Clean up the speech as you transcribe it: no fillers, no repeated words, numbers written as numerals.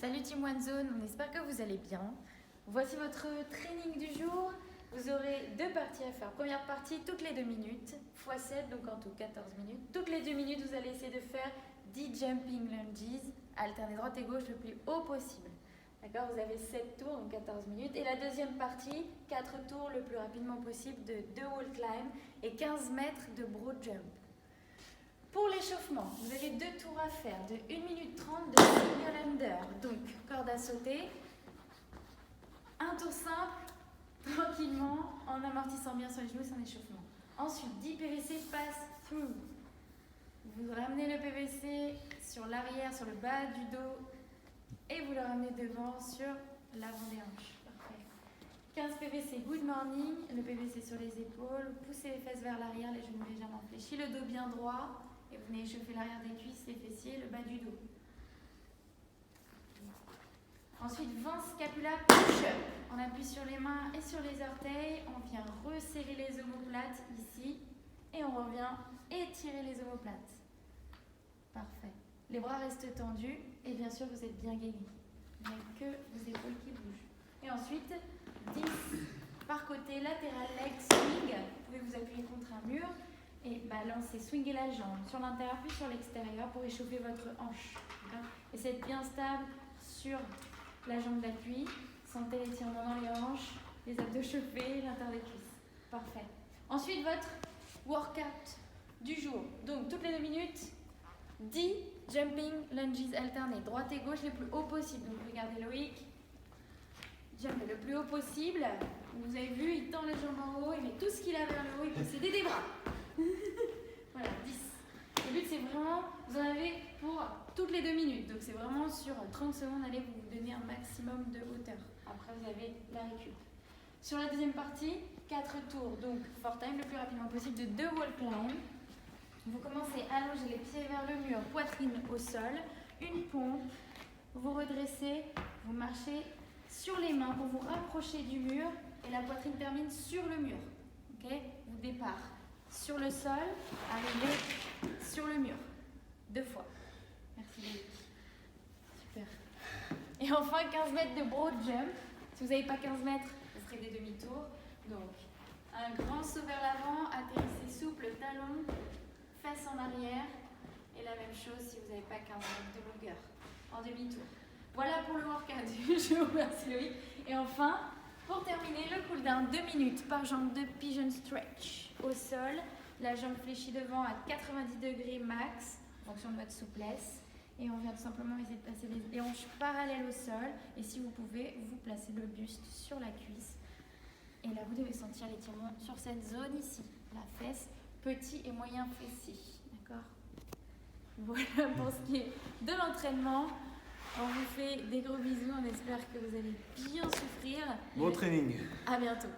Salut Team One Zone, on espère que vous allez bien. Voici votre training du jour. Vous aurez deux parties à faire. Première partie, toutes les 2 minutes, x 7, donc en tout 14 minutes. Toutes les 2 minutes, vous allez essayer de faire 10 jumping lunges, alterner droite et gauche le plus haut possible. D'accord? Vous avez 7 tours, donc 14 minutes. Et la deuxième partie, 4 tours le plus rapidement possible de 2 wall climb et 15 mètres de broad jump. Pour l'échauffement, vous avez 2 tours à faire de 1 minute 30 de single under, donc corde à sauter. Un tour simple, tranquillement, en amortissant bien sur les genoux, c'est un échauffement. Ensuite, 10 PVC pass through. Vous ramenez le PVC sur l'arrière, sur le bas du dos, et vous le ramenez devant sur l'avant des hanches. Parfait. 15 PVC good morning, le PVC sur les épaules, poussez les fesses vers l'arrière, les genoux légèrement fléchis, le dos bien droit. Et vous venez échauffer l'arrière des cuisses, les fessiers, le bas du dos. Ensuite, 20 scapula push-up. On appuie sur les mains et sur les orteils. On vient resserrer les omoplates ici. Et on revient étirer les omoplates. Parfait. Les bras restent tendus. Et bien sûr, vous êtes bien gainés. Il n'y a que vos épaules qui bougent. Et ensuite, 10 par côté, latéral leg swing. Vous pouvez vous appuyer contre un mur. Et balancer, swinguer la jambe sur l'intérieur puis sur l'extérieur pour échauffer votre hanche. Essayez d'être bien stable sur la jambe d'appui. Sentez l'étirement dans les hanches, les abdos chauffés, l'intérieur des cuisses. Parfait. Ensuite, votre workout du jour. Donc, toutes les 2 minutes, 10 jumping lunges alternés, droite et gauche, les plus hauts possible. Donc, regardez Loïc. Jump le plus haut possible. Vous avez vu, il tend les jambes en haut, il met tout ce qu'il a vers le haut, il peut s'aider des bras. Voilà, 10. Le but, c'est vraiment, vous en avez pour toutes les 2 minutes. Donc, c'est vraiment sur 30 secondes, allez vous donner un maximum de hauteur. Après, vous avez la récup. Sur la deuxième partie, 4 tours. Donc, for time le plus rapidement possible de 2 wall climb. Vous commencez à allonger les pieds vers le mur, poitrine au sol. Une pompe. Vous redressez, vous marchez sur les mains pour vous rapprocher du mur. Et la poitrine termine sur le mur. Ok? Vous départ sur le sol, arrivez sur le mur. 2 fois. Merci Loïc. Super. Et enfin, 15 mètres de broad jump. Si vous n'avez pas 15 mètres, vous ferez des demi-tours. Donc, un grand saut vers l'avant, atterrissez souple, talon, fesses en arrière. Et la même chose si vous n'avez pas 15 mètres de longueur, en demi-tour. Voilà pour le workout du jour. Merci Loïc. Et enfin, pour terminer, le cool-down, 2 minutes par jambe de pigeon stretch. Au sol, la jambe fléchie devant à 90 degrés max, en fonction de votre souplesse. Et on vient tout simplement essayer de placer les hanches parallèles au sol. Et si vous pouvez, vous placez le buste sur la cuisse. Et là, vous devez sentir l'étirement sur cette zone ici, la fesse, petit et moyen fessier. D'accord? Voilà pour ce qui est de l'entraînement. On vous fait des gros bisous, on espère que vous allez bien souffrir. Bon training. À bientôt.